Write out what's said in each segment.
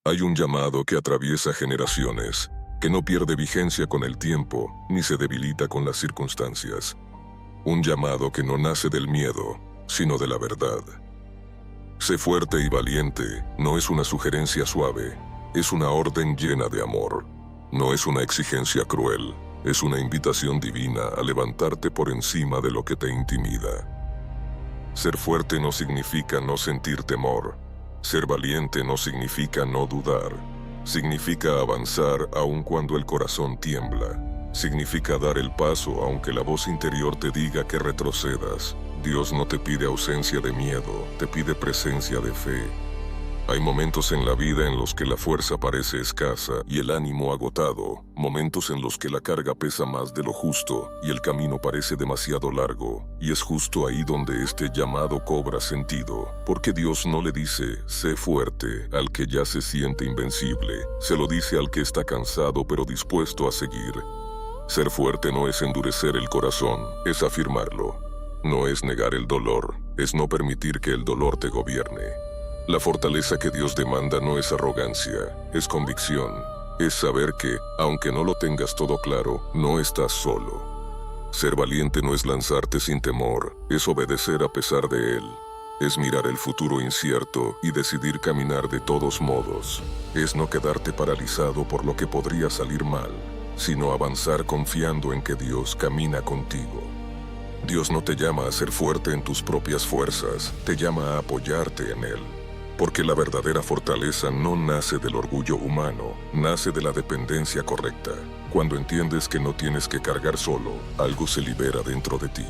Hay un llamado que atraviesa generaciones, que no pierde vigencia con el tiempo, ni se debilita con las circunstancias. Un llamado que no nace del miedo, sino de la verdad. Sé fuerte y valiente no es una sugerencia suave, es una orden llena de amor. No es una exigencia cruel, es una invitación divina a levantarte por encima de lo que te intimida. Ser fuerte no significa no sentir temor. Ser valiente no significa no dudar. Significa avanzar aun cuando el corazón tiembla. Significa dar el paso aunque la voz interior te diga que retrocedas. Dios no te pide ausencia de miedo, te pide presencia de fe. Hay momentos en la vida en los que la fuerza parece escasa y el ánimo agotado, momentos en los que la carga pesa más de lo justo y el camino parece demasiado largo, y es justo ahí donde este llamado cobra sentido, porque Dios no le dice, sé fuerte, al que ya se siente invencible, se lo dice al que está cansado pero dispuesto a seguir. Ser fuerte no es endurecer el corazón, es afirmarlo. No es negar el dolor, es no permitir que el dolor te gobierne. La fortaleza que Dios demanda no es arrogancia, es convicción. Es saber que, aunque no lo tengas todo claro, no estás solo. Ser valiente no es lanzarte sin temor, es obedecer a pesar de él. Es mirar el futuro incierto y decidir caminar de todos modos. Es no quedarte paralizado por lo que podría salir mal, sino avanzar confiando en que Dios camina contigo. Dios no te llama a ser fuerte en tus propias fuerzas, te llama a apoyarte en él. Porque la verdadera fortaleza no nace del orgullo humano, nace de la dependencia correcta. Cuando entiendes que no tienes que cargar solo, algo se libera dentro de ti.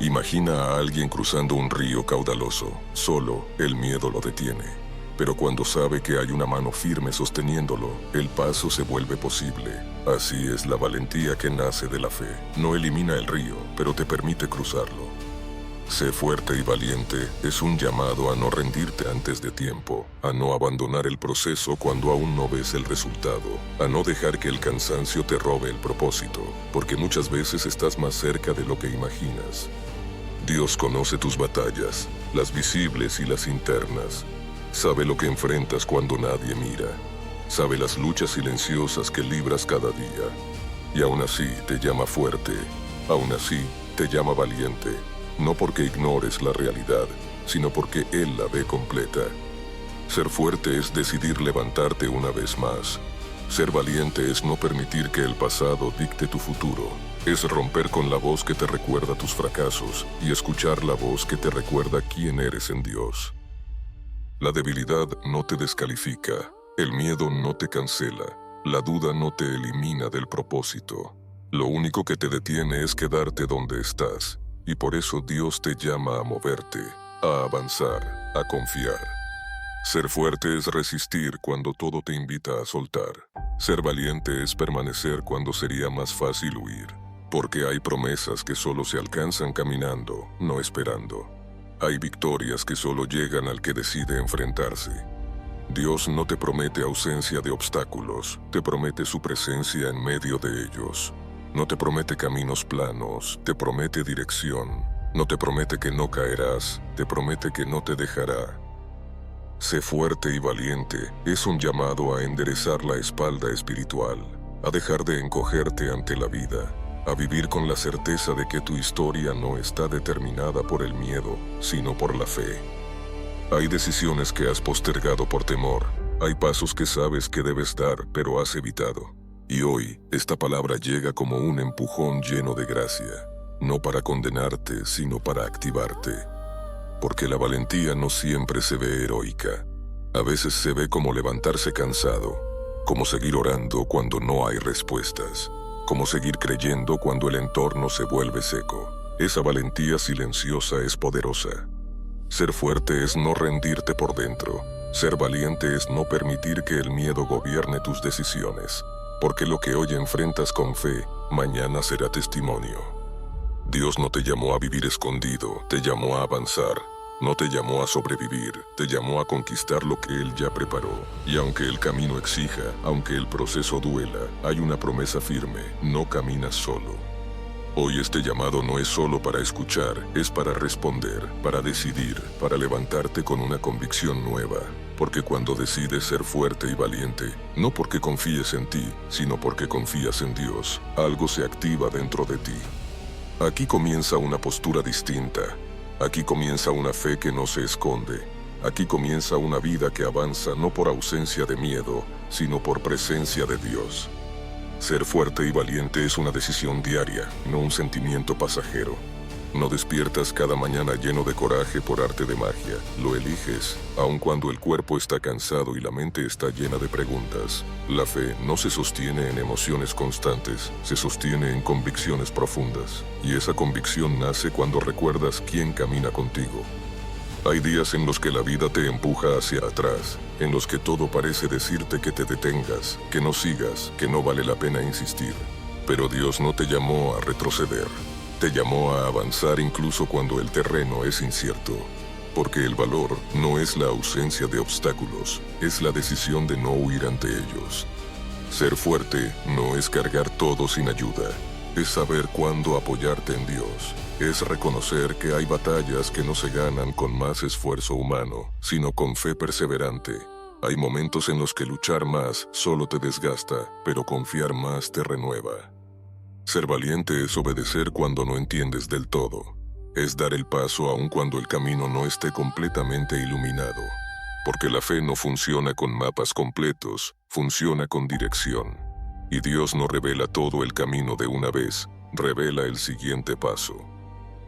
Imagina a alguien cruzando un río caudaloso, solo el miedo lo detiene. Pero cuando sabe que hay una mano firme sosteniéndolo, el paso se vuelve posible. Así es la valentía que nace de la fe. No elimina el río, pero te permite cruzarlo. Sé fuerte y valiente es un llamado a no rendirte antes de tiempo, a no abandonar el proceso cuando aún no ves el resultado, a no dejar que el cansancio te robe el propósito, porque muchas veces estás más cerca de lo que imaginas. Dios conoce tus batallas, las visibles y las internas. Sabe lo que enfrentas cuando nadie mira. Sabe las luchas silenciosas que libras cada día. Y aún así te llama fuerte, aún así te llama valiente. No porque ignores la realidad, sino porque Él la ve completa. Ser fuerte es decidir levantarte una vez más. Ser valiente es no permitir que el pasado dicte tu futuro. Es romper con la voz que te recuerda tus fracasos y escuchar la voz que te recuerda quién eres en Dios. La debilidad no te descalifica, el miedo no te cancela, la duda no te elimina del propósito. Lo único que te detiene es quedarte donde estás. Y por eso Dios te llama a moverte, a avanzar, a confiar. Ser fuerte es resistir cuando todo te invita a soltar. Ser valiente es permanecer cuando sería más fácil huir. Porque hay promesas que solo se alcanzan caminando, no esperando. Hay victorias que solo llegan al que decide enfrentarse. Dios no te promete ausencia de obstáculos, te promete su presencia en medio de ellos. No te promete caminos planos, te promete dirección. No te promete que no caerás, te promete que no te dejará. Sé fuerte y valiente es un llamado a enderezar la espalda espiritual, a dejar de encogerte ante la vida, a vivir con la certeza de que tu historia no está determinada por el miedo, sino por la fe. Hay decisiones que has postergado por temor, hay pasos que sabes que debes dar, pero has evitado. Y hoy, esta palabra llega como un empujón lleno de gracia, no para condenarte, sino para activarte. Porque la valentía no siempre se ve heroica. A veces se ve como levantarse cansado, como seguir orando cuando no hay respuestas, como seguir creyendo cuando el entorno se vuelve seco. Esa valentía silenciosa es poderosa. Ser fuerte es no rendirte por dentro. Ser valiente es no permitir que el miedo gobierne tus decisiones. Porque lo que hoy enfrentas con fe, mañana será testimonio. Dios no te llamó a vivir escondido, te llamó a avanzar. No te llamó a sobrevivir, te llamó a conquistar lo que Él ya preparó. Y aunque el camino exija, aunque el proceso duela, hay una promesa firme, no caminas solo. Hoy este llamado no es solo para escuchar, es para responder, para decidir, para levantarte con una convicción nueva. Porque cuando decides ser fuerte y valiente, no porque confíes en ti, sino porque confías en Dios, algo se activa dentro de ti. Aquí comienza una postura distinta. Aquí comienza una fe que no se esconde. Aquí comienza una vida que avanza no por ausencia de miedo, sino por presencia de Dios. Ser fuerte y valiente es una decisión diaria, no un sentimiento pasajero. No despiertas cada mañana lleno de coraje por arte de magia. Lo eliges, aun cuando el cuerpo está cansado y la mente está llena de preguntas. La fe no se sostiene en emociones constantes, se sostiene en convicciones profundas. Y esa convicción nace cuando recuerdas quién camina contigo. Hay días en los que la vida te empuja hacia atrás, en los que todo parece decirte que te detengas, que no sigas, que no vale la pena insistir. Pero Dios no te llamó a retroceder. Te llamó a avanzar incluso cuando el terreno es incierto, porque el valor no es la ausencia de obstáculos, es la decisión de no huir ante ellos. Ser fuerte no es cargar todo sin ayuda, es saber cuándo apoyarte en Dios, es reconocer que hay batallas que no se ganan con más esfuerzo humano, sino con fe perseverante. Hay momentos en los que luchar más solo te desgasta, pero confiar más te renueva. Ser valiente es obedecer cuando no entiendes del todo. Es dar el paso aun cuando el camino no esté completamente iluminado. Porque la fe no funciona con mapas completos, funciona con dirección. Y Dios no revela todo el camino de una vez, revela el siguiente paso.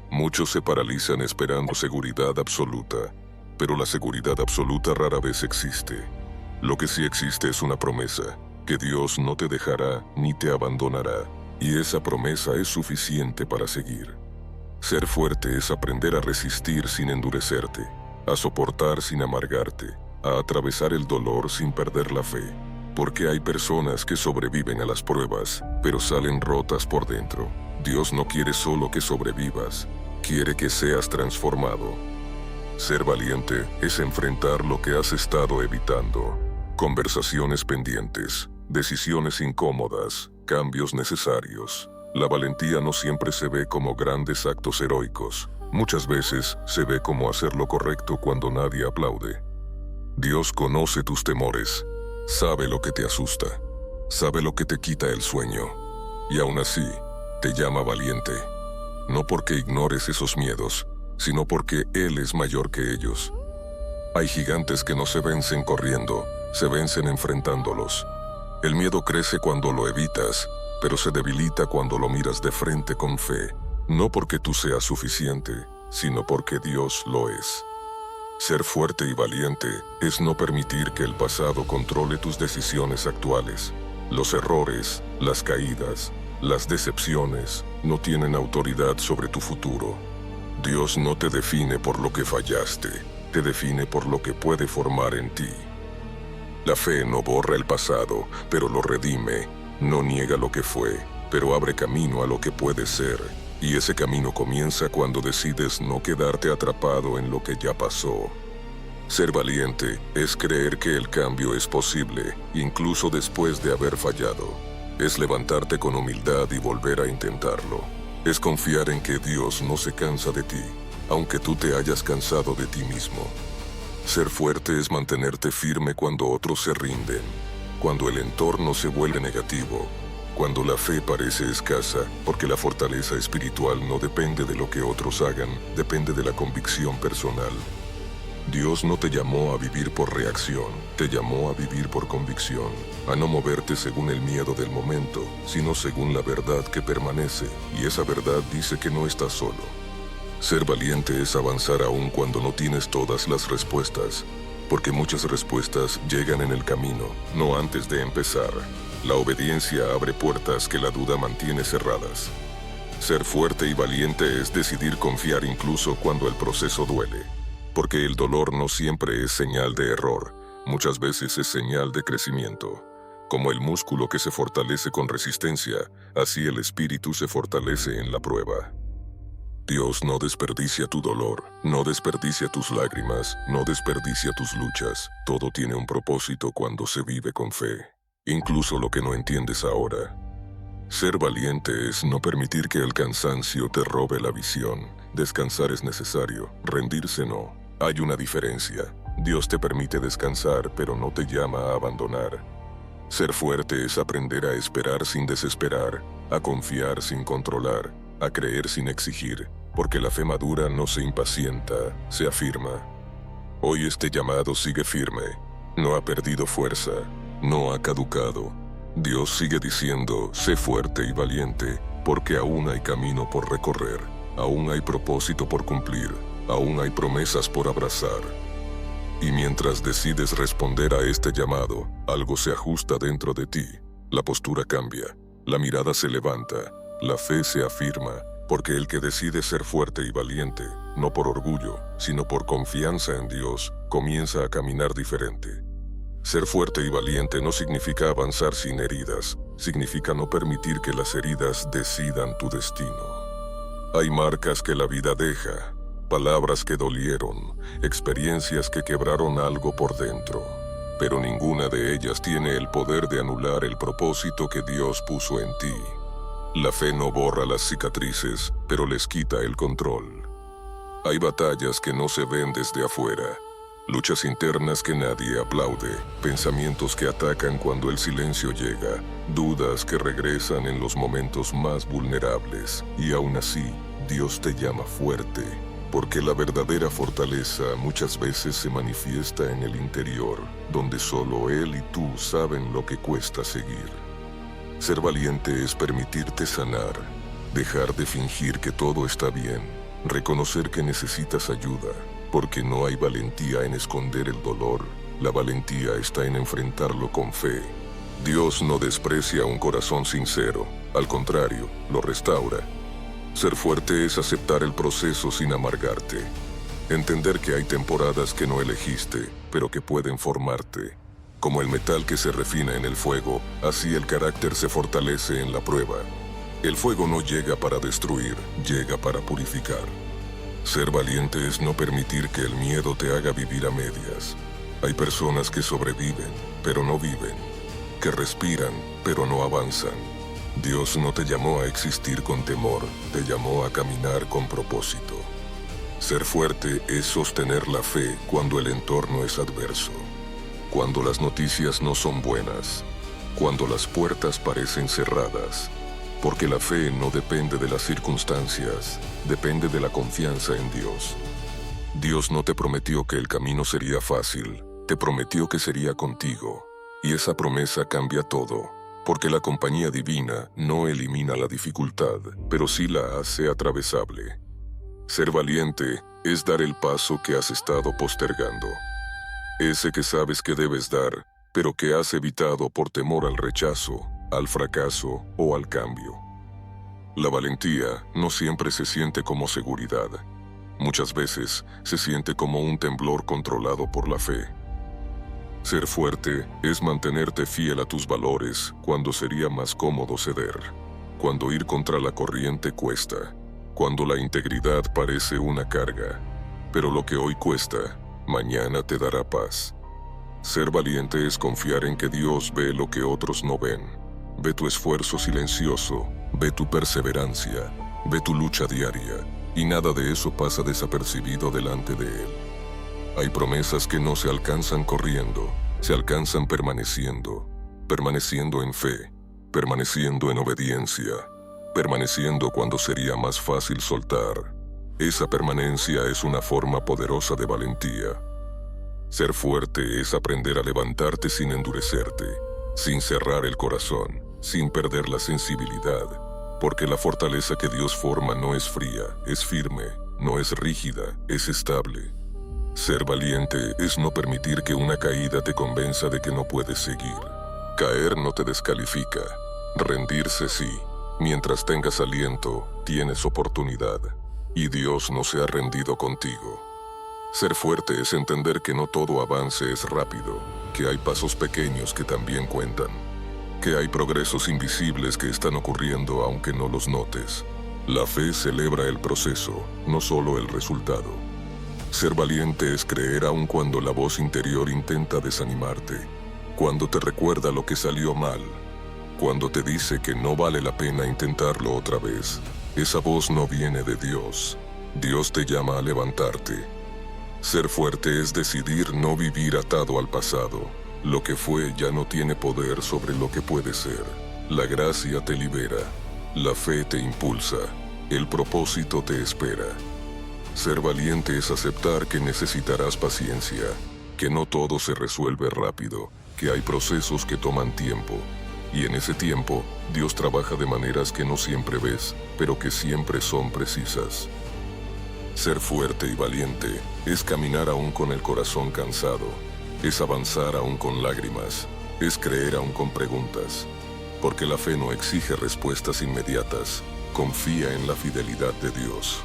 Muchos se paralizan esperando seguridad absoluta, pero la seguridad absoluta rara vez existe. Lo que sí existe es una promesa, que Dios no te dejará ni te abandonará. Y esa promesa es suficiente para seguir. Ser fuerte es aprender a resistir sin endurecerte, a soportar sin amargarte, a atravesar el dolor sin perder la fe. Porque hay personas que sobreviven a las pruebas, pero salen rotas por dentro. Dios no quiere solo que sobrevivas, quiere que seas transformado. Ser valiente es enfrentar lo que has estado evitando. Conversaciones pendientes, decisiones incómodas, cambios necesarios. La valentía no siempre se ve como grandes actos heroicos. Muchas veces se ve como hacer lo correcto cuando nadie aplaude. Dios conoce tus temores, sabe lo que te asusta, sabe lo que te quita el sueño. Y aún así, te llama valiente. No porque ignores esos miedos, sino porque Él es mayor que ellos. Hay gigantes que no se vencen corriendo, se vencen enfrentándolos. El miedo crece cuando lo evitas, pero se debilita cuando lo miras de frente con fe, no porque tú seas suficiente, sino porque Dios lo es. Ser fuerte y valiente es no permitir que el pasado controle tus decisiones actuales. Los errores, las caídas, las decepciones no tienen autoridad sobre tu futuro. Dios no te define por lo que fallaste, te define por lo que puede formar en ti. La fe no borra el pasado, pero lo redime. No niega lo que fue, pero abre camino a lo que puede ser. Y ese camino comienza cuando decides no quedarte atrapado en lo que ya pasó. Ser valiente es creer que el cambio es posible, incluso después de haber fallado. Es levantarte con humildad y volver a intentarlo. Es confiar en que Dios no se cansa de ti, aunque tú te hayas cansado de ti mismo. Ser fuerte es mantenerte firme cuando otros se rinden, cuando el entorno se vuelve negativo, cuando la fe parece escasa, porque la fortaleza espiritual no depende de lo que otros hagan, depende de la convicción personal. Dios no te llamó a vivir por reacción, te llamó a vivir por convicción, a no moverte según el miedo del momento, sino según la verdad que permanece, y esa verdad dice que no estás solo. Ser valiente es avanzar aún cuando no tienes todas las respuestas, porque muchas respuestas llegan en el camino, no antes de empezar. La obediencia abre puertas que la duda mantiene cerradas. Ser fuerte y valiente es decidir confiar incluso cuando el proceso duele, porque el dolor no siempre es señal de error, muchas veces es señal de crecimiento. Como el músculo que se fortalece con resistencia, así el espíritu se fortalece en la prueba. Dios no desperdicia tu dolor, no desperdicia tus lágrimas, no desperdicia tus luchas. Todo tiene un propósito cuando se vive con fe, incluso lo que no entiendes ahora. Ser valiente es no permitir que el cansancio te robe la visión. Descansar es necesario, rendirse no. Hay una diferencia. Dios te permite descansar, pero no te llama a abandonar. Ser fuerte es aprender a esperar sin desesperar, a confiar sin controlar, a creer sin exigir, porque la fe madura no se impacienta, se afirma. Hoy este llamado sigue firme, no ha perdido fuerza, no ha caducado. Dios sigue diciendo, sé fuerte y valiente, porque aún hay camino por recorrer, aún hay propósito por cumplir, aún hay promesas por abrazar. Y mientras decides responder a este llamado, algo se ajusta dentro de ti, la postura cambia, la mirada se levanta, la fe se afirma, porque el que decide ser fuerte y valiente, no por orgullo, sino por confianza en Dios, comienza a caminar diferente. Ser fuerte y valiente no significa avanzar sin heridas, significa no permitir que las heridas decidan tu destino. Hay marcas que la vida deja, palabras que dolieron, experiencias que quebraron algo por dentro, pero ninguna de ellas tiene el poder de anular el propósito que Dios puso en ti. La fe no borra las cicatrices, pero les quita el control. Hay batallas que no se ven desde afuera, luchas internas que nadie aplaude, pensamientos que atacan cuando el silencio llega, dudas que regresan en los momentos más vulnerables, y aún así, Dios te llama fuerte, porque la verdadera fortaleza muchas veces se manifiesta en el interior, donde solo Él y tú saben lo que cuesta seguir. Ser valiente es permitirte sanar, dejar de fingir que todo está bien, reconocer que necesitas ayuda, porque no hay valentía en esconder el dolor, la valentía está en enfrentarlo con fe. Dios no desprecia un corazón sincero, al contrario, lo restaura. Ser fuerte es aceptar el proceso sin amargarte, entender que hay temporadas que no elegiste, pero que pueden formarte. Como el metal que se refina en el fuego, así el carácter se fortalece en la prueba. El fuego no llega para destruir, llega para purificar. Ser valiente es no permitir que el miedo te haga vivir a medias. Hay personas que sobreviven, pero no viven, que respiran, pero no avanzan. Dios no te llamó a existir con temor, te llamó a caminar con propósito. Ser fuerte es sostener la fe cuando el entorno es adverso, cuando las noticias no son buenas, cuando las puertas parecen cerradas, porque la fe no depende de las circunstancias, depende de la confianza en Dios. Dios no te prometió que el camino sería fácil, te prometió que sería contigo, y esa promesa cambia todo, porque la compañía divina no elimina la dificultad, pero sí la hace atravesable. Ser valiente es dar el paso que has estado postergando. Ese que sabes que debes dar, pero que has evitado por temor al rechazo, al fracaso o al cambio. La valentía no siempre se siente como seguridad. Muchas veces se siente como un temblor controlado por la fe. Ser fuerte es mantenerte fiel a tus valores cuando sería más cómodo ceder, cuando ir contra la corriente cuesta, cuando la integridad parece una carga, pero lo que hoy cuesta, mañana te dará paz. Ser valiente es confiar en que Dios ve lo que otros no ven. Ve tu esfuerzo silencioso, ve tu perseverancia, ve tu lucha diaria, y nada de eso pasa desapercibido delante de Él. Hay promesas que no se alcanzan corriendo, se alcanzan permaneciendo, permaneciendo en fe, permaneciendo en obediencia, permaneciendo cuando sería más fácil soltar. Esa permanencia es una forma poderosa de valentía. Ser fuerte es aprender a levantarte sin endurecerte, sin cerrar el corazón, sin perder la sensibilidad, porque la fortaleza que Dios forma no es fría, es firme, no es rígida, es estable. Ser valiente es no permitir que una caída te convenza de que no puedes seguir. Caer no te descalifica, rendirse sí. Mientras tengas aliento, tienes oportunidad, y Dios no se ha rendido contigo. Ser fuerte es entender que no todo avance es rápido, que hay pasos pequeños que también cuentan, que hay progresos invisibles que están ocurriendo aunque no los notes. La fe celebra el proceso, no solo el resultado. Ser valiente es creer aun cuando la voz interior intenta desanimarte, cuando te recuerda lo que salió mal, cuando te dice que no vale la pena intentarlo otra vez. Esa voz no viene de Dios. Dios te llama a levantarte. Ser fuerte es decidir no vivir atado al pasado. Lo que fue ya no tiene poder sobre lo que puede ser. La gracia te libera. La fe te impulsa. El propósito te espera. Ser valiente es aceptar que necesitarás paciencia, que no todo se resuelve rápido, que hay procesos que toman tiempo. Y en ese tiempo, Dios trabaja de maneras que no siempre ves, pero que siempre son precisas. Ser fuerte y valiente es caminar aún con el corazón cansado, es avanzar aún con lágrimas, es creer aún con preguntas. Porque la fe no exige respuestas inmediatas, confía en la fidelidad de Dios.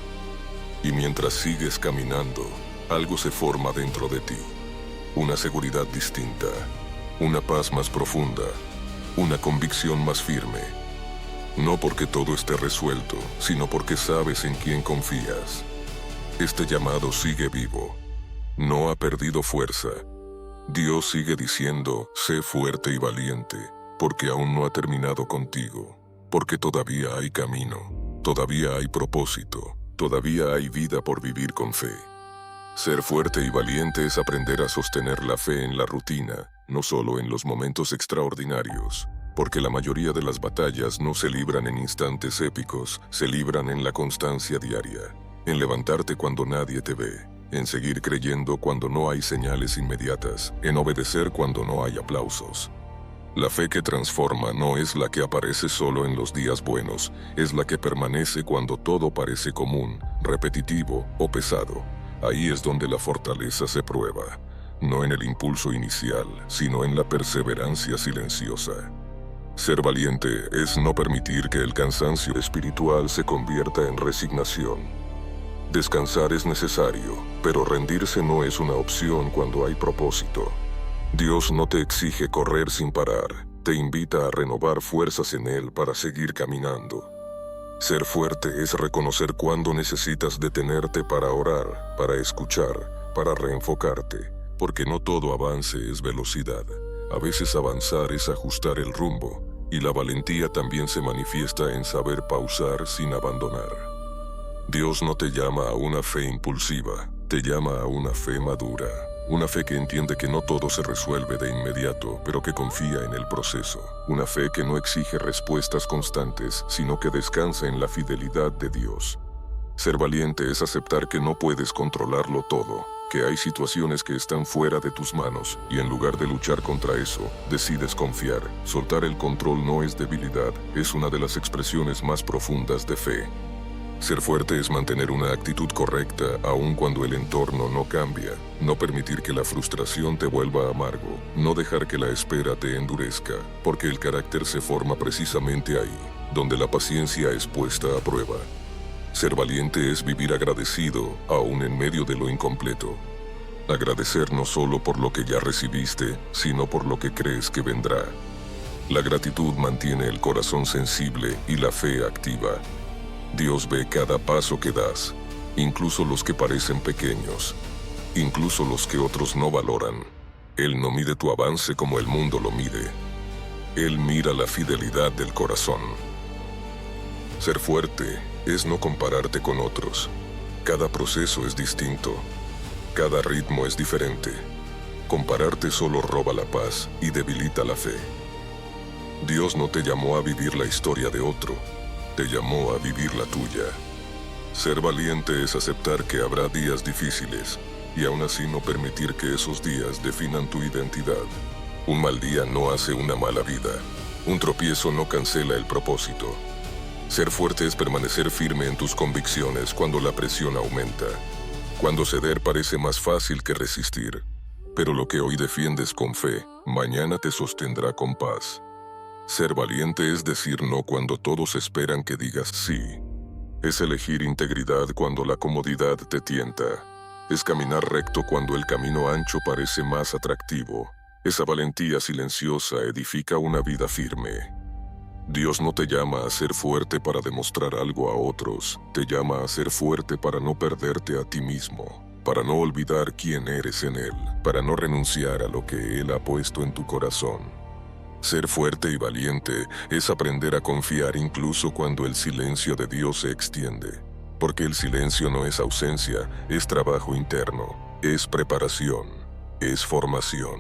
Y mientras sigues caminando, algo se forma dentro de ti. Una seguridad distinta, una paz más profunda, una convicción más firme. No porque todo esté resuelto, sino porque sabes en quién confías. Este llamado sigue vivo. No ha perdido fuerza. Dios sigue diciendo, sé fuerte y valiente, porque aún no ha terminado contigo. Porque todavía hay camino, todavía hay propósito, todavía hay vida por vivir con fe. Ser fuerte y valiente es aprender a sostener la fe en la rutina, no solo en los momentos extraordinarios. Porque la mayoría de las batallas no se libran en instantes épicos, se libran en la constancia diaria. En levantarte cuando nadie te ve, en seguir creyendo cuando no hay señales inmediatas, en obedecer cuando no hay aplausos. La fe que transforma no es la que aparece solo en los días buenos, es la que permanece cuando todo parece común, repetitivo o pesado. Ahí es donde la fortaleza se prueba, no en el impulso inicial, sino en la perseverancia silenciosa. Ser valiente es no permitir que el cansancio espiritual se convierta en resignación. Descansar es necesario, pero rendirse no es una opción cuando hay propósito. Dios no te exige correr sin parar, te invita a renovar fuerzas en Él para seguir caminando. Ser fuerte es reconocer cuándo necesitas detenerte para orar, para escuchar, para reenfocarte, porque no todo avance es velocidad. A veces avanzar es ajustar el rumbo, y la valentía también se manifiesta en saber pausar sin abandonar. Dios no te llama a una fe impulsiva, te llama a una fe madura. Una fe que entiende que no todo se resuelve de inmediato, pero que confía en el proceso. Una fe que no exige respuestas constantes, sino que descansa en la fidelidad de Dios. Ser valiente es aceptar que no puedes controlarlo todo, que hay situaciones que están fuera de tus manos, y en lugar de luchar contra eso, decides confiar. Soltar el control no es debilidad, es una de las expresiones más profundas de fe. Ser fuerte es mantener una actitud correcta aun cuando el entorno no cambia, no permitir que la frustración te vuelva amargo, no dejar que la espera te endurezca, porque el carácter se forma precisamente ahí, donde la paciencia es puesta a prueba. Ser valiente es vivir agradecido aun en medio de lo incompleto. Agradecer no solo por lo que ya recibiste, sino por lo que crees que vendrá. La gratitud mantiene el corazón sensible y la fe activa. Dios ve cada paso que das, incluso los que parecen pequeños, incluso los que otros no valoran. Él no mide tu avance como el mundo lo mide. Él mira la fidelidad del corazón. Ser fuerte es no compararte con otros. Cada proceso es distinto. Cada ritmo es diferente. Compararte solo roba la paz y debilita la fe. Dios no te llamó a vivir la historia de otro. Te llamó a vivir la tuya. Ser valiente es aceptar que habrá días difíciles y aún así no permitir que esos días definan tu identidad. Un mal día no hace una mala vida. Un tropiezo no cancela el propósito. Ser fuerte es permanecer firme en tus convicciones cuando la presión aumenta. Cuando ceder parece más fácil que resistir. Pero lo que hoy defiendes con fe, mañana te sostendrá con paz. Ser valiente es decir no cuando todos esperan que digas sí. Es elegir integridad cuando la comodidad te tienta. Es caminar recto cuando el camino ancho parece más atractivo. Esa valentía silenciosa edifica una vida firme. Dios no te llama a ser fuerte para demostrar algo a otros. Te llama a ser fuerte para no perderte a ti mismo, para no olvidar quién eres en Él, para no renunciar a lo que Él ha puesto en tu corazón. Ser fuerte y valiente es aprender a confiar incluso cuando el silencio de Dios se extiende. Porque el silencio no es ausencia, es trabajo interno. es preparación, es formación.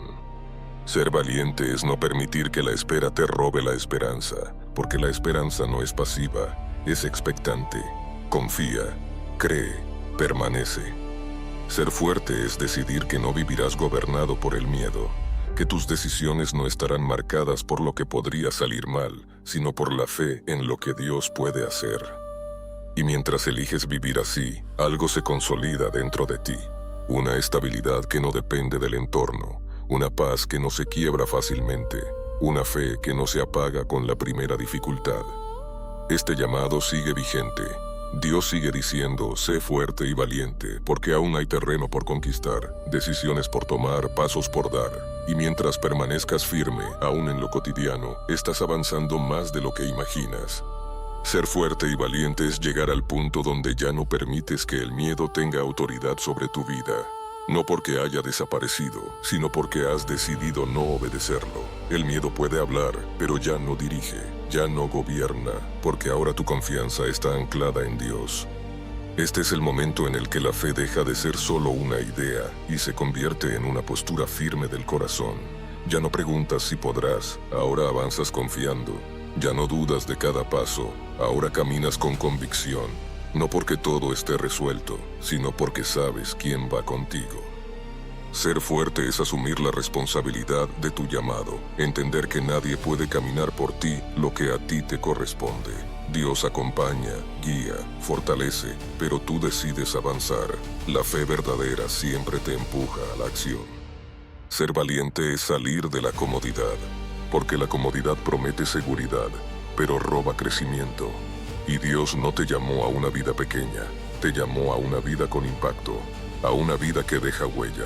Ser valiente es no permitir que la espera te robe la esperanza, porque la esperanza no es pasiva, es expectante. Confía, cree, permanece. Ser fuerte es decidir que no vivirás gobernado por el miedo, que tus decisiones no estarán marcadas por lo que podría salir mal, sino por la fe en lo que Dios puede hacer. Y mientras eliges vivir así, algo se consolida dentro de ti. Una estabilidad que no depende del entorno, una paz que no se quiebra fácilmente, una fe que no se apaga con la primera dificultad. Este llamado sigue vigente. Dios sigue diciendo, sé fuerte y valiente, porque aún hay terreno por conquistar, decisiones por tomar, pasos por dar. Y mientras permanezcas firme, aún en lo cotidiano, estás avanzando más de lo que imaginas. Ser fuerte y valiente es llegar al punto donde ya no permites que el miedo tenga autoridad sobre tu vida. No porque haya desaparecido, sino porque has decidido no obedecerlo. El miedo puede hablar, pero ya no dirige, ya no gobierna, porque ahora tu confianza está anclada en Dios. Este es el momento en el que la fe deja de ser solo una idea y se convierte en una postura firme del corazón. Ya no preguntas si podrás, ahora avanzas confiando. Ya no dudas de cada paso, ahora caminas con convicción. No porque todo esté resuelto, sino porque sabes quién va contigo. Ser fuerte es asumir la responsabilidad de tu llamado, entender que nadie puede caminar por ti lo que a ti te corresponde. Dios acompaña, guía, fortalece, pero tú decides avanzar. La fe verdadera siempre te empuja a la acción. Ser valiente es salir de la comodidad, porque la comodidad promete seguridad, pero roba crecimiento. Y Dios no te llamó a una vida pequeña, te llamó a una vida con impacto, a una vida que deja huella.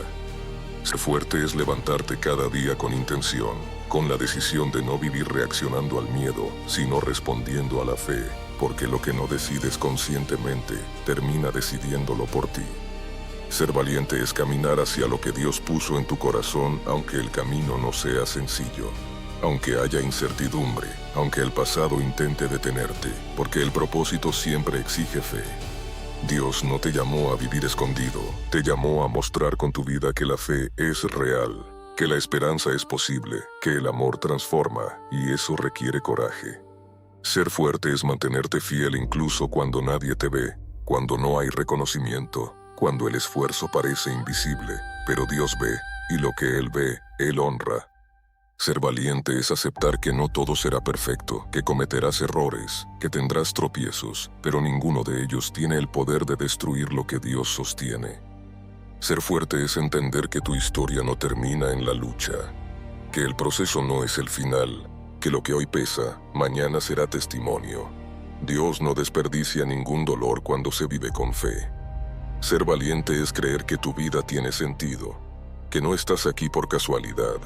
Ser fuerte es levantarte cada día con intención, con la decisión de no vivir reaccionando al miedo, sino respondiendo a la fe, porque lo que no decides conscientemente, termina decidiéndolo por ti. Ser valiente es caminar hacia lo que Dios puso en tu corazón, aunque el camino no sea sencillo. Aunque haya incertidumbre, aunque el pasado intente detenerte, porque el propósito siempre exige fe. Dios no te llamó a vivir escondido, te llamó a mostrar con tu vida que la fe es real, que la esperanza es posible, que el amor transforma, y eso requiere coraje. Ser fuerte es mantenerte fiel incluso cuando nadie te ve, cuando no hay reconocimiento, cuando el esfuerzo parece invisible, pero Dios ve, y lo que Él ve, Él honra. Ser valiente es aceptar que no todo será perfecto, que cometerás errores, que tendrás tropiezos, pero ninguno de ellos tiene el poder de destruir lo que Dios sostiene. Ser fuerte es entender que tu historia no termina en la lucha, que el proceso no es el final, que lo que hoy pesa, mañana será testimonio. Dios no desperdicia ningún dolor cuando se vive con fe. Ser valiente es creer que tu vida tiene sentido, que no estás aquí por casualidad,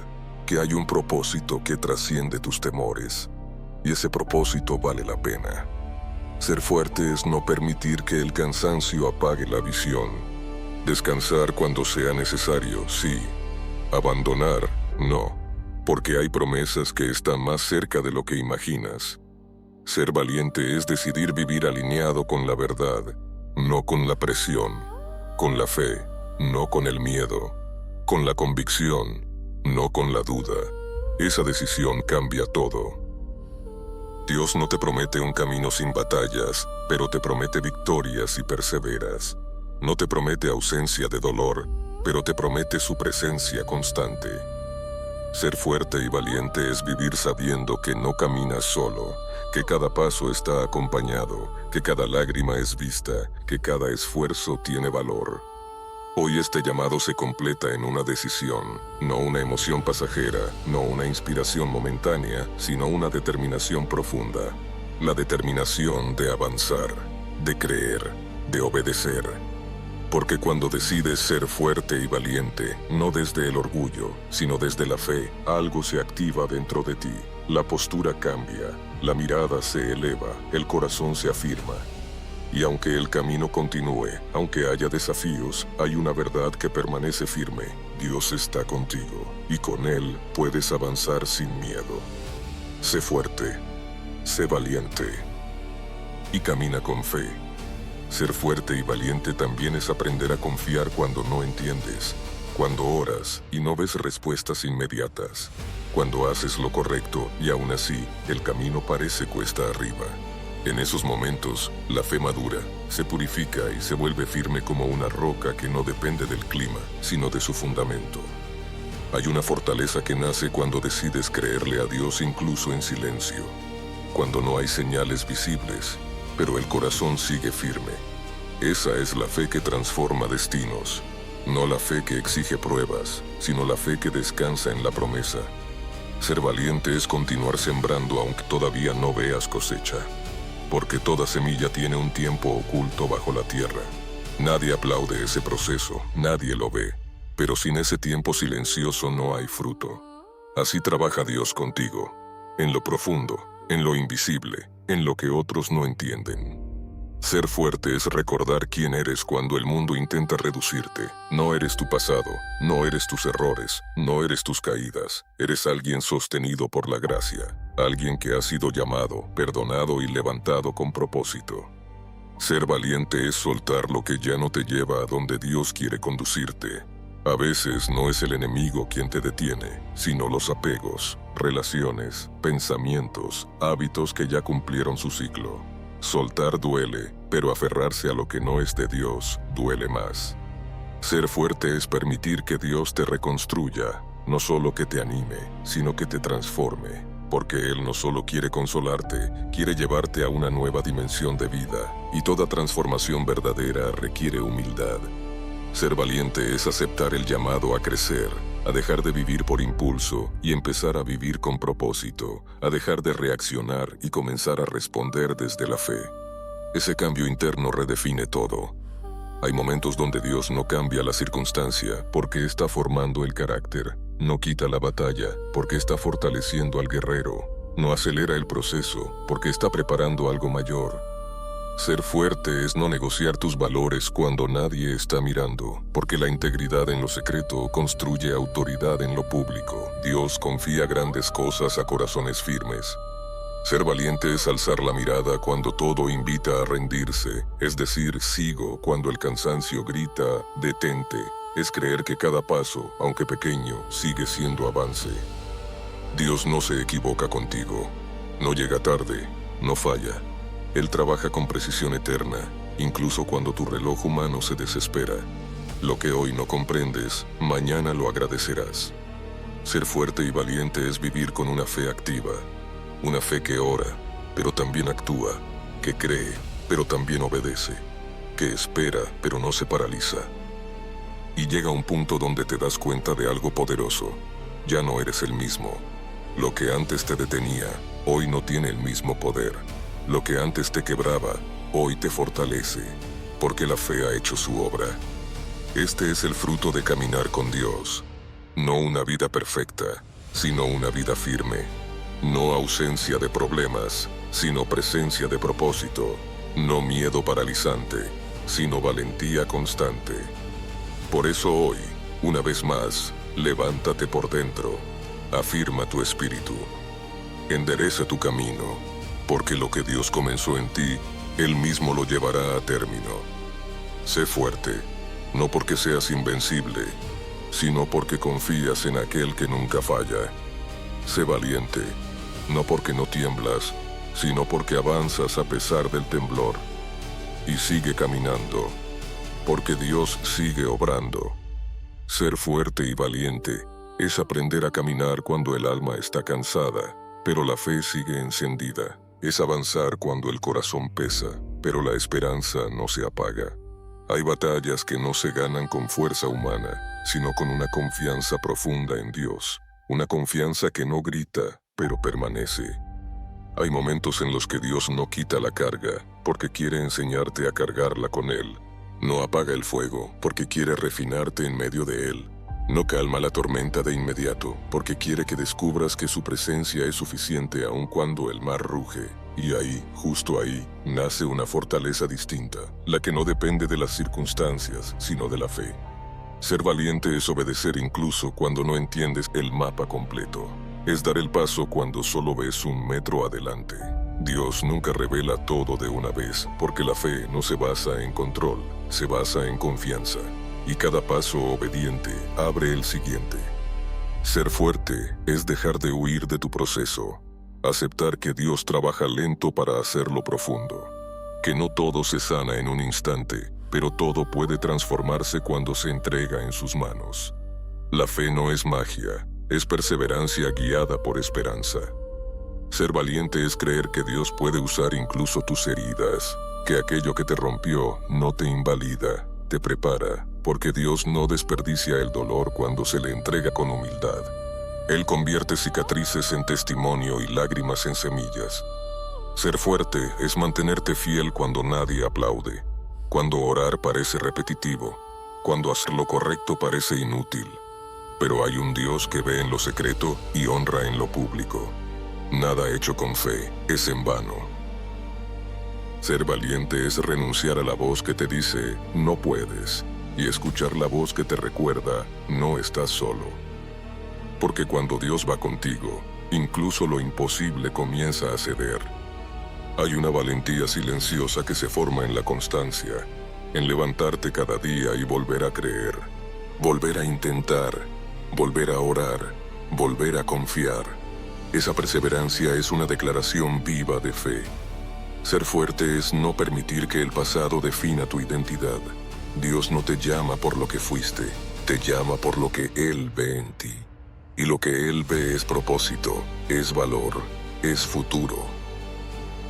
que hay un propósito que trasciende tus temores, y ese propósito vale la pena. Ser fuerte es no permitir que el cansancio apague la visión. Descansar cuando sea necesario, sí. Abandonar, no, porque hay promesas que están más cerca de lo que imaginas. Ser valiente es decidir vivir alineado con la verdad, no con la presión, con la fe, no con el miedo, con la convicción, no con la duda. Esa decisión cambia todo. Dios no te promete un camino sin batallas, pero te promete victorias si perseveras. No te promete ausencia de dolor, pero te promete su presencia constante. Ser fuerte y valiente es vivir sabiendo que no caminas solo, que cada paso está acompañado, que cada lágrima es vista, que cada esfuerzo tiene valor. Hoy este llamado se completa en una decisión, no una emoción pasajera, no una inspiración momentánea, sino una determinación profunda. La determinación de avanzar, de creer, de obedecer. Porque cuando decides ser fuerte y valiente, no desde el orgullo, sino desde la fe, algo se activa dentro de ti. La postura cambia, la mirada se eleva, el corazón se afirma. Y aunque el camino continúe, aunque haya desafíos, hay una verdad que permanece firme. Dios está contigo, y con Él puedes avanzar sin miedo. Sé fuerte, sé valiente, y camina con fe. Ser fuerte y valiente también es aprender a confiar cuando no entiendes, cuando oras y no ves respuestas inmediatas, cuando haces lo correcto y aún así el camino parece cuesta arriba. En esos momentos, la fe madura, se purifica y se vuelve firme como una roca que no depende del clima, sino de su fundamento. Hay una fortaleza que nace cuando decides creerle a Dios incluso en silencio, cuando no hay señales visibles, pero el corazón sigue firme. Esa es la fe que transforma destinos, no la fe que exige pruebas, sino la fe que descansa en la promesa. Ser valiente es continuar sembrando aunque todavía no veas cosecha, porque toda semilla tiene un tiempo oculto bajo la tierra. Nadie aplaude ese proceso, nadie lo ve, pero sin ese tiempo silencioso no hay fruto. Así trabaja Dios contigo, en lo profundo, en lo invisible, en lo que otros no entienden. Ser fuerte es recordar quién eres cuando el mundo intenta reducirte. No eres tu pasado, no eres tus errores, no eres tus caídas. Eres alguien sostenido por la gracia, alguien que ha sido llamado, perdonado y levantado con propósito. Ser valiente es soltar lo que ya no te lleva a donde Dios quiere conducirte. A veces no es el enemigo quien te detiene, sino los apegos, relaciones, pensamientos, hábitos que ya cumplieron su ciclo. Soltar duele, pero aferrarse a lo que no es de Dios duele más. Ser fuerte es permitir que Dios te reconstruya, no solo que te anime, sino que te transforme, porque Él no solo quiere consolarte, quiere llevarte a una nueva dimensión de vida, y toda transformación verdadera requiere humildad. Ser valiente es aceptar el llamado a crecer, a dejar de vivir por impulso y empezar a vivir con propósito, a dejar de reaccionar y comenzar a responder desde la fe. Ese cambio interno redefine todo. Hay momentos donde Dios no cambia la circunstancia porque está formando el carácter, no quita la batalla porque está fortaleciendo al guerrero, no acelera el proceso porque está preparando algo mayor. Ser fuerte es no negociar tus valores cuando nadie está mirando, porque la integridad en lo secreto construye autoridad en lo público. Dios confía grandes cosas a corazones firmes. Ser valiente es alzar la mirada cuando todo invita a rendirse, es decir, sigo cuando el cansancio grita, detente. Es creer que cada paso, aunque pequeño, sigue siendo avance. Dios no se equivoca contigo, no llega tarde, no falla. Él trabaja con precisión eterna, incluso cuando tu reloj humano se desespera. Lo que hoy no comprendes, mañana lo agradecerás. Ser fuerte y valiente es vivir con una fe activa, una fe que ora, pero también actúa, que cree, pero también obedece, que espera, pero no se paraliza. Y llega un punto donde te das cuenta de algo poderoso. Ya no eres el mismo. Lo que antes te detenía, hoy no tiene el mismo poder. Lo que antes te quebraba, hoy te fortalece, porque la fe ha hecho su obra. Este es el fruto de caminar con Dios. No una vida perfecta, sino una vida firme. No ausencia de problemas, sino presencia de propósito. No miedo paralizante, sino valentía constante. Por eso hoy, una vez más, levántate por dentro. Afirma tu espíritu. Endereza tu camino. Porque lo que Dios comenzó en ti, Él mismo lo llevará a término. Sé fuerte, no porque seas invencible, sino porque confías en aquel que nunca falla. Sé valiente, no porque no tiemblas, sino porque avanzas a pesar del temblor. Y sigue caminando, porque Dios sigue obrando. Ser fuerte y valiente es aprender a caminar cuando el alma está cansada, pero la fe sigue encendida. Es avanzar cuando el corazón pesa, pero la esperanza no se apaga. Hay batallas que no se ganan con fuerza humana, sino con una confianza profunda en Dios. Una confianza que no grita, pero permanece. Hay momentos en los que Dios no quita la carga, porque quiere enseñarte a cargarla con Él. No apaga el fuego, porque quiere refinarte en medio de él. No calma la tormenta de inmediato, porque quiere que descubras que su presencia es suficiente aun cuando el mar ruge. Y ahí, justo ahí, nace una fortaleza distinta, la que no depende de las circunstancias, sino de la fe. Ser valiente es obedecer incluso cuando no entiendes el mapa completo. Es dar el paso cuando solo ves un metro adelante. Dios nunca revela todo de una vez, porque la fe no se basa en control, se basa en confianza. Y cada paso obediente abre el siguiente. Ser fuerte es dejar de huir de tu proceso. Aceptar que Dios trabaja lento para hacerlo profundo. Que no todo se sana en un instante, pero todo puede transformarse cuando se entrega en sus manos. La fe no es magia, es perseverancia guiada por esperanza. Ser valiente es creer que Dios puede usar incluso tus heridas, que aquello que te rompió no te invalida, te prepara, porque Dios no desperdicia el dolor cuando se le entrega con humildad. Él convierte cicatrices en testimonio y lágrimas en semillas. Ser fuerte es mantenerte fiel cuando nadie aplaude, cuando orar parece repetitivo, cuando hacer lo correcto parece inútil. Pero hay un Dios que ve en lo secreto y honra en lo público. Nada hecho con fe es en vano. Ser valiente es renunciar a la voz que te dice, no puedes, y escuchar la voz que te recuerda, no estás solo. Porque cuando Dios va contigo, incluso lo imposible comienza a ceder. Hay una valentía silenciosa que se forma en la constancia, en levantarte cada día y volver a creer, volver a intentar, volver a orar, volver a confiar. Esa perseverancia es una declaración viva de fe. Ser fuerte es no permitir que el pasado defina tu identidad. Dios no te llama por lo que fuiste, te llama por lo que Él ve en ti. Y lo que Él ve es propósito, es valor, es futuro.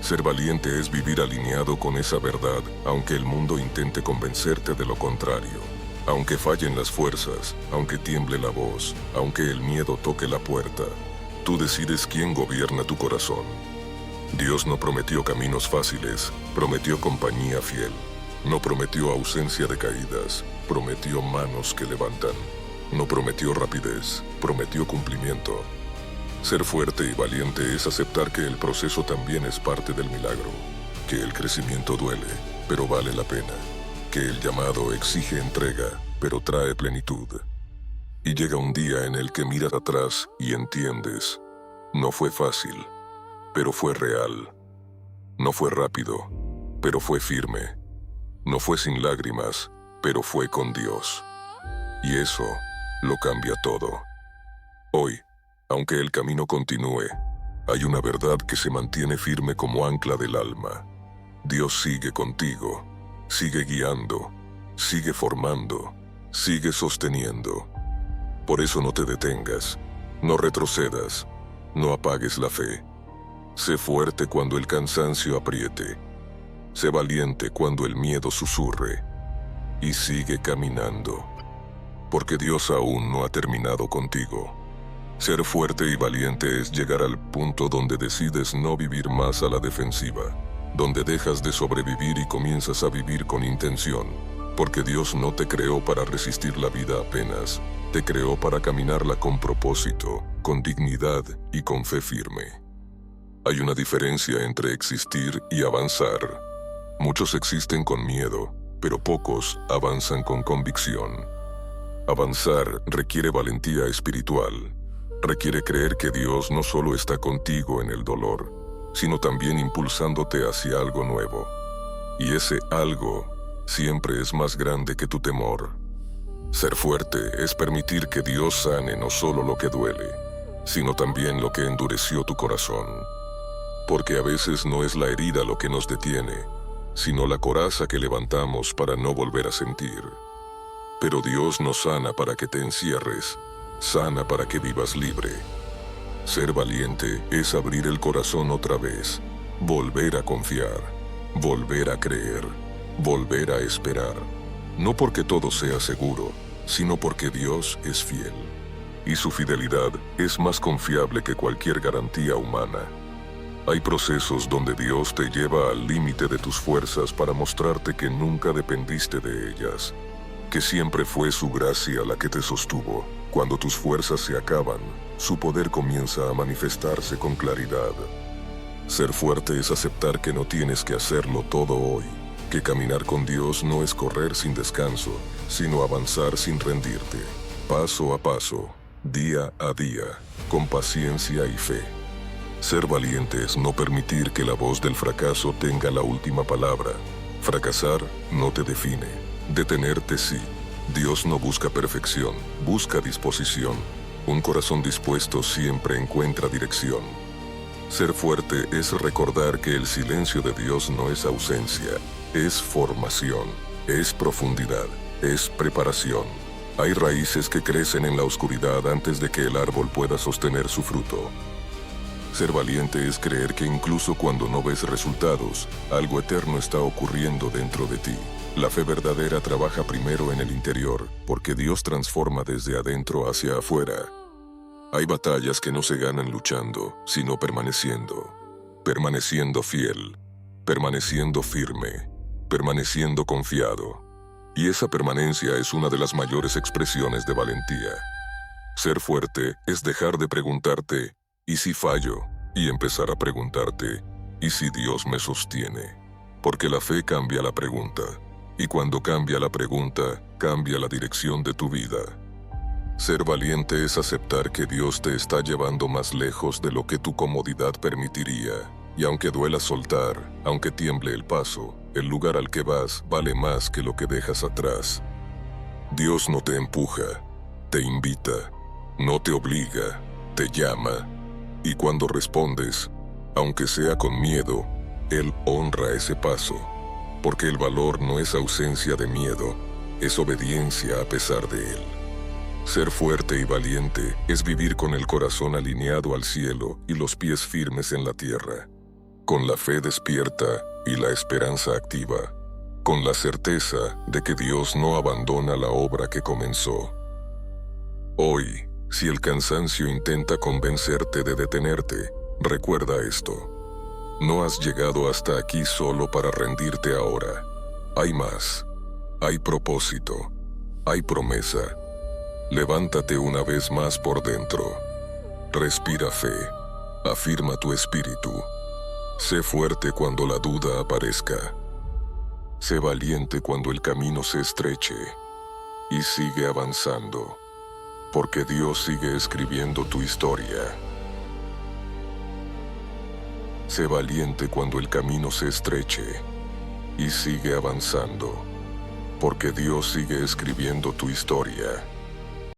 Ser valiente es vivir alineado con esa verdad, aunque el mundo intente convencerte de lo contrario. Aunque fallen las fuerzas, aunque tiemble la voz, aunque el miedo toque la puerta, tú decides quién gobierna tu corazón. Dios no prometió caminos fáciles, prometió compañía fiel. No prometió ausencia de caídas, prometió manos que levantan. No prometió rapidez, prometió cumplimiento. Ser fuerte y valiente es aceptar que el proceso también es parte del milagro, que el crecimiento duele, pero vale la pena, que el llamado exige entrega, pero trae plenitud. Y llega un día en el que miras atrás y entiendes, no fue fácil, pero fue real. No fue rápido, pero fue firme. No fue sin lágrimas, pero fue con Dios. Y eso lo cambia todo. Hoy, aunque el camino continúe, hay una verdad que se mantiene firme como ancla del alma. Dios sigue contigo, sigue guiando, sigue formando, sigue sosteniendo. Por eso no te detengas, no retrocedas, no apagues la fe. Sé fuerte cuando el cansancio apriete. Sé valiente cuando el miedo susurre. Y sigue caminando, porque Dios aún no ha terminado contigo. Ser fuerte y valiente es llegar al punto donde decides no vivir más a la defensiva, donde dejas de sobrevivir y comienzas a vivir con intención, porque Dios no te creó para resistir la vida apenas, te creó para caminarla con propósito, con dignidad y con fe firme. Hay una diferencia entre existir y avanzar. Muchos existen con miedo, pero pocos avanzan con convicción. Avanzar requiere valentía espiritual. Requiere creer que Dios no solo está contigo en el dolor, sino también impulsándote hacia algo nuevo. Y ese algo siempre es más grande que tu temor. Ser fuerte es permitir que Dios sane no solo lo que duele, sino también lo que endureció tu corazón. Porque a veces no es la herida lo que nos detiene, sino la coraza que levantamos para no volver a sentir. Pero Dios no sana para que te encierres, sana para que vivas libre. Ser valiente es abrir el corazón otra vez, volver a confiar, volver a creer, volver a esperar. No porque todo sea seguro, sino porque Dios es fiel. Y su fidelidad es más confiable que cualquier garantía humana. Hay procesos donde Dios te lleva al límite de tus fuerzas para mostrarte que nunca dependiste de ellas, que siempre fue su gracia la que te sostuvo. Cuando tus fuerzas se acaban, su poder comienza a manifestarse con claridad. Ser fuerte es aceptar que no tienes que hacerlo todo hoy, que caminar con Dios no es correr sin descanso, sino avanzar sin rendirte, paso a paso, día a día, con paciencia y fe. Ser valiente es no permitir que la voz del fracaso tenga la última palabra. Fracasar no te define. Detenerte sí. Dios no busca perfección, busca disposición. Un corazón dispuesto siempre encuentra dirección. Ser fuerte es recordar que el silencio de Dios no es ausencia, es formación, es profundidad, es preparación. Hay raíces que crecen en la oscuridad antes de que el árbol pueda sostener su fruto. Ser valiente es creer que incluso cuando no ves resultados, algo eterno está ocurriendo dentro de ti. La fe verdadera trabaja primero en el interior, porque Dios transforma desde adentro hacia afuera. Hay batallas que no se ganan luchando, sino permaneciendo. Permaneciendo fiel, permaneciendo firme, permaneciendo confiado. Y esa permanencia es una de las mayores expresiones de valentía. Ser fuerte es dejar de preguntarte, ¿y si fallo? Y empezar a preguntarte, ¿y si Dios me sostiene? Porque la fe cambia la pregunta. Y cuando cambia la pregunta, cambia la dirección de tu vida. Ser valiente es aceptar que Dios te está llevando más lejos de lo que tu comodidad permitiría. Y aunque duela soltar, aunque tiemble el paso, el lugar al que vas vale más que lo que dejas atrás. Dios no te empuja, te invita, no te obliga, te llama. Y cuando respondes, aunque sea con miedo, Él honra ese paso. Porque el valor no es ausencia de miedo, es obediencia a pesar de él. Ser fuerte y valiente es vivir con el corazón alineado al cielo y los pies firmes en la tierra, con la fe despierta y la esperanza activa, con la certeza de que Dios no abandona la obra que comenzó. Hoy, si el cansancio intenta convencerte de detenerte, recuerda esto. No has llegado hasta aquí solo para rendirte ahora. Hay más. Hay propósito. Hay promesa. Levántate una vez más por dentro. Respira fe. Afirma tu espíritu. Sé fuerte cuando la duda aparezca. Sé valiente cuando el camino se estreche. Y sigue avanzando. Porque Dios sigue escribiendo tu historia. Sé valiente cuando el camino se estreche. Y sigue avanzando. Porque Dios sigue escribiendo tu historia.